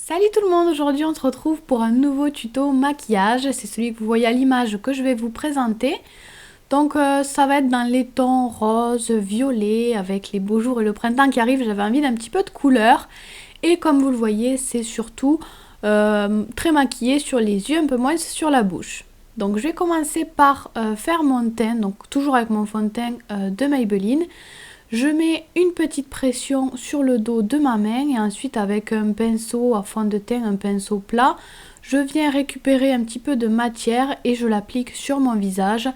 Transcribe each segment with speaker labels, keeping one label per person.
Speaker 1: Salut tout le monde, aujourd'hui on se retrouve pour un nouveau tuto maquillage, c'est celui que vous voyez à l'image que je vais vous présenter. Donc ça va être dans les tons rose, violet, avec les beaux jours et le printemps qui arrive, j'avais envie d'un petit peu de couleur. Et comme vous le voyez, c'est surtout très maquillé sur les yeux, un peu moins sur la bouche. Donc je vais commencer par faire mon teint, donc toujours avec mon fond de teint de Maybelline. Je mets une petite pression sur le dos de ma main et ensuite avec un pinceau à fond de teint, un pinceau plat, je viens récupérer un petit peu de matière et je l'applique sur mon visage,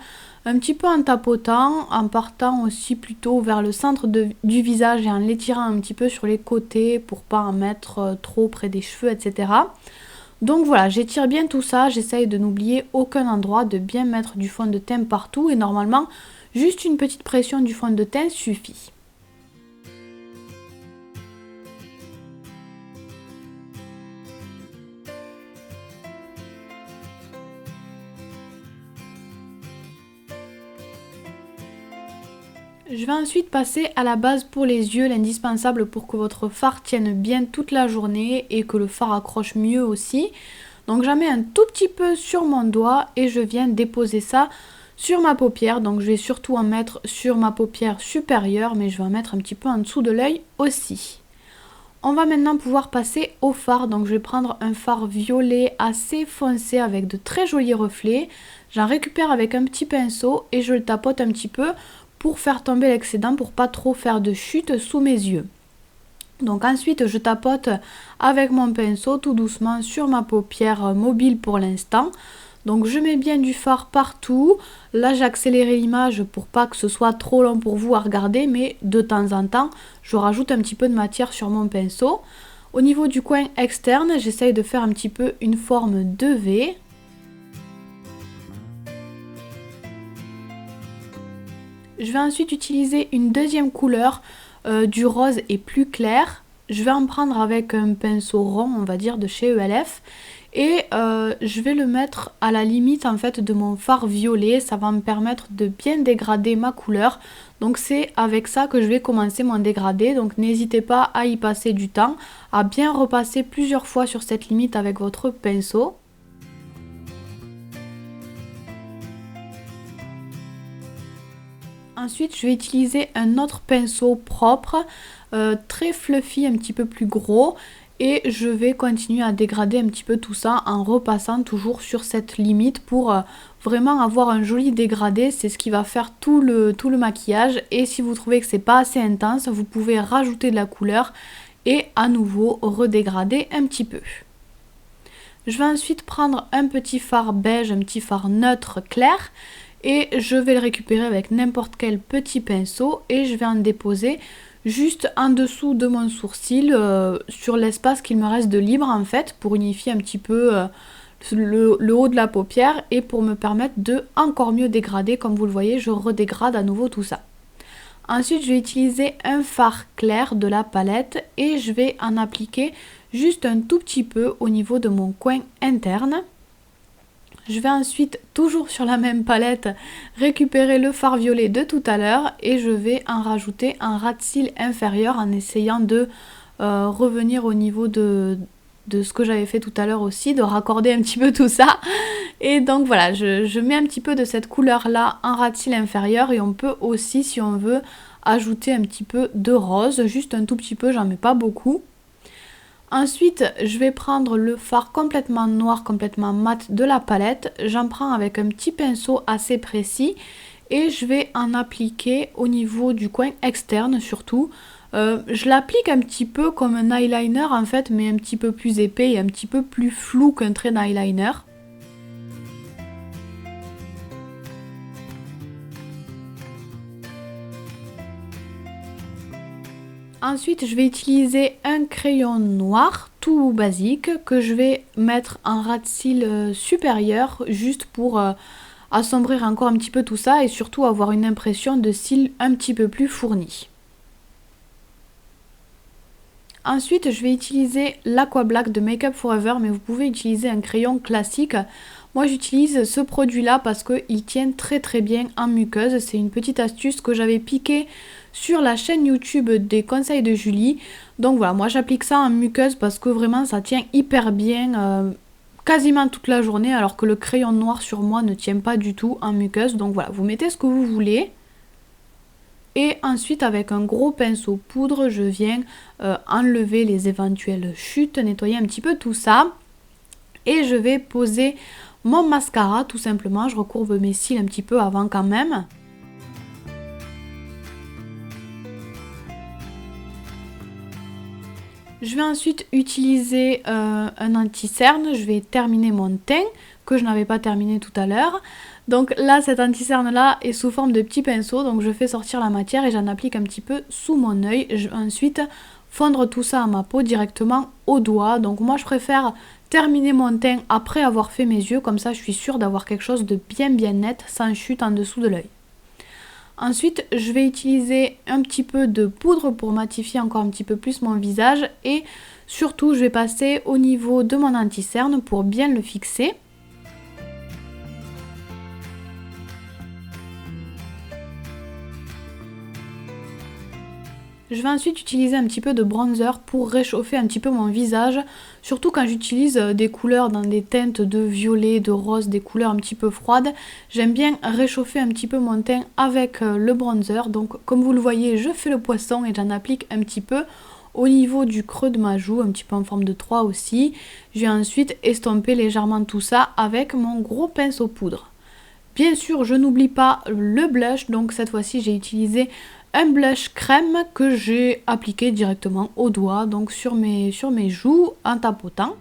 Speaker 1: un petit peu en tapotant, en partant aussi plutôt vers le centre du visage et en l'étirant un petit peu sur les côtés pour pas en mettre trop près des cheveux, etc. Donc voilà, j'étire bien tout ça, j'essaye de n'oublier aucun endroit, de bien mettre du fond de teint partout et normalement, juste une petite pression du fond de teint suffit. Je vais ensuite passer à la base pour les yeux, l'indispensable pour que votre fard tienne bien toute la journée et que le fard accroche mieux aussi. Donc j'en mets un tout petit peu sur mon doigt et je viens déposer ça sur ma paupière. Donc je vais surtout en mettre sur ma paupière supérieure, mais je vais en mettre un petit peu en dessous de l'œil aussi. On va maintenant pouvoir passer au fard. Donc je vais prendre un fard violet assez foncé avec de très jolis reflets. J'en récupère avec un petit pinceau et je le tapote un petit peu pour faire tomber l'excédent, pour pas trop faire de chute sous mes yeux. Donc ensuite je tapote avec mon pinceau tout doucement sur ma paupière mobile pour l'instant. Donc je mets bien du fard partout. Là j'ai accéléré l'image pour pas que ce soit trop long pour vous à regarder, mais de temps en temps je rajoute un petit peu de matière sur mon pinceau. Au niveau du coin externe, j'essaye de faire un petit peu une forme de V. Je vais ensuite utiliser une deuxième couleur du rose et plus clair. Je vais en prendre avec un pinceau rond, on va dire, de chez ELF. Et je vais le mettre à la limite en fait de mon fard violet. Ça va me permettre de bien dégrader ma couleur. Donc c'est avec ça que je vais commencer mon dégradé. Donc n'hésitez pas à y passer du temps, à bien repasser plusieurs fois sur cette limite avec votre pinceau. Ensuite, je vais utiliser un autre pinceau propre, très fluffy, un petit peu plus gros. Et je vais continuer à dégrader un petit peu tout ça en repassant toujours sur cette limite pour vraiment avoir un joli dégradé. C'est ce qui va faire tout le maquillage. Et si vous trouvez que c'est pas assez intense, vous pouvez rajouter de la couleur et à nouveau redégrader un petit peu. Je vais ensuite prendre un petit fard beige, un petit fard neutre clair. Et je vais le récupérer avec n'importe quel petit pinceau et je vais en déposer juste en dessous de mon sourcil, sur l'espace qu'il me reste de libre en fait, pour unifier un petit peu le haut de la paupière et pour me permettre de encore mieux dégrader. Comme vous le voyez, je redégrade à nouveau tout ça. Ensuite, je vais utiliser un fard clair de la palette et je vais en appliquer juste un tout petit peu au niveau de mon coin interne. Je vais ensuite, toujours sur la même palette, récupérer le fard violet de tout à l'heure et je vais en rajouter un ras de cils inférieur en essayant de revenir au niveau de ce que j'avais fait tout à l'heure aussi, de raccorder un petit peu tout ça. Et donc voilà, je mets un petit peu de cette couleur là en ras de cils inférieur et on peut aussi, si on veut, ajouter un petit peu de rose, juste un tout petit peu, j'en mets pas beaucoup. Ensuite, je vais prendre le fard complètement noir, complètement mat de la palette. J'en prends avec un petit pinceau assez précis et je vais en appliquer au niveau du coin externe surtout. Je l'applique un petit peu comme un eyeliner en fait, mais un petit peu plus épais et un petit peu plus flou qu'un trait d'eyeliner. Ensuite, je vais utiliser un crayon noir tout basique que je vais mettre en ras de cils supérieur juste pour assombrir encore un petit peu tout ça et surtout avoir une impression de cils un petit peu plus fournie. Ensuite, je vais utiliser l'Aqua Black de Make Up For Ever, mais vous pouvez utiliser un crayon classique. Moi j'utilise ce produit là parce qu'il tient très très bien en muqueuse. C'est une petite astuce que j'avais piquée sur la chaîne YouTube des conseils de Julie. Donc voilà, moi j'applique ça en muqueuse parce que vraiment ça tient hyper bien quasiment toute la journée, alors que le crayon noir sur moi ne tient pas du tout en muqueuse. Donc voilà, vous mettez ce que vous voulez. Et ensuite avec un gros pinceau poudre, je viens enlever les éventuelles chutes, nettoyer un petit peu tout ça. Et je vais poser mon mascara tout simplement. Je recourbe mes cils un petit peu avant quand même. Je vais ensuite utiliser un anti-cerne. Je vais terminer mon teint que je n'avais pas terminé tout à l'heure. Donc là, cet anti-cerne là est sous forme de petits pinceaux. Donc je fais sortir la matière et j'en applique un petit peu sous mon œil. Je vais ensuite fondre tout ça à ma peau directement au doigt. Donc moi je préfère terminer mon teint après avoir fait mes yeux. Comme ça je suis sûre d'avoir quelque chose de bien net sans chute en dessous de l'œil. Ensuite, je vais utiliser un petit peu de poudre pour matifier encore un petit peu plus mon visage. Et surtout, je vais passer au niveau de mon anti-cerne pour bien le fixer. Je vais ensuite utiliser un petit peu de bronzer pour réchauffer un petit peu mon visage, surtout quand j'utilise des couleurs dans des teintes de violet, de rose, des couleurs un petit peu froides. J'aime bien réchauffer un petit peu mon teint avec le bronzer. Donc comme vous le voyez, je fais le poisson et j'en applique un petit peu au niveau du creux de ma joue, un petit peu en forme de 3 aussi. Je vais ensuite estomper légèrement tout ça avec mon gros pinceau poudre. Bien sûr, je n'oublie pas le blush, donc cette fois-ci j'ai utilisé un blush crème que j'ai appliqué directement au doigt, donc sur mes joues en tapotant.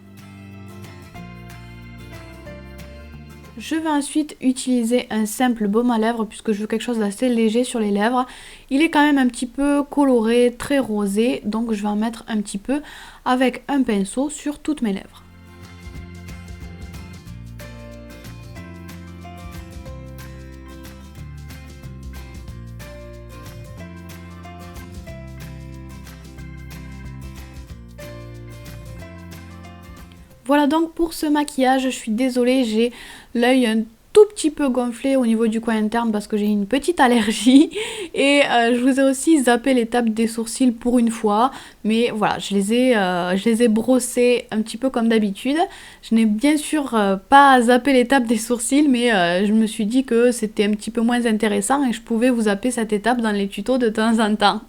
Speaker 1: Je vais ensuite utiliser un simple baume à lèvres puisque je veux quelque chose d'assez léger sur les lèvres. Il est quand même un petit peu coloré, très rosé, donc je vais en mettre un petit peu avec un pinceau sur toutes mes lèvres. Voilà donc pour ce maquillage, je suis désolée, j'ai l'œil un tout petit peu gonflé au niveau du coin interne parce que j'ai une petite allergie. Et je vous ai aussi zappé l'étape des sourcils pour une fois. Mais voilà, je les ai brossés un petit peu comme d'habitude. Je n'ai bien sûr pas zappé l'étape des sourcils, mais je me suis dit que c'était un petit peu moins intéressant et je pouvais vous zapper cette étape dans les tutos de temps en temps.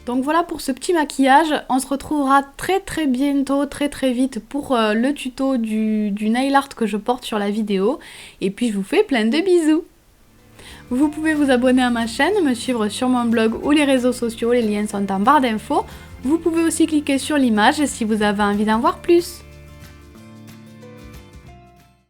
Speaker 1: Donc voilà pour ce petit maquillage, on se retrouvera très bientôt, très vite pour le tuto du nail art que je porte sur la vidéo. Et puis je vous fais plein de bisous. Vous pouvez vous abonner à ma chaîne, me suivre sur mon blog ou les réseaux sociaux, les liens sont en barre d'infos. Vous pouvez aussi cliquer sur l'image si vous avez envie d'en voir plus.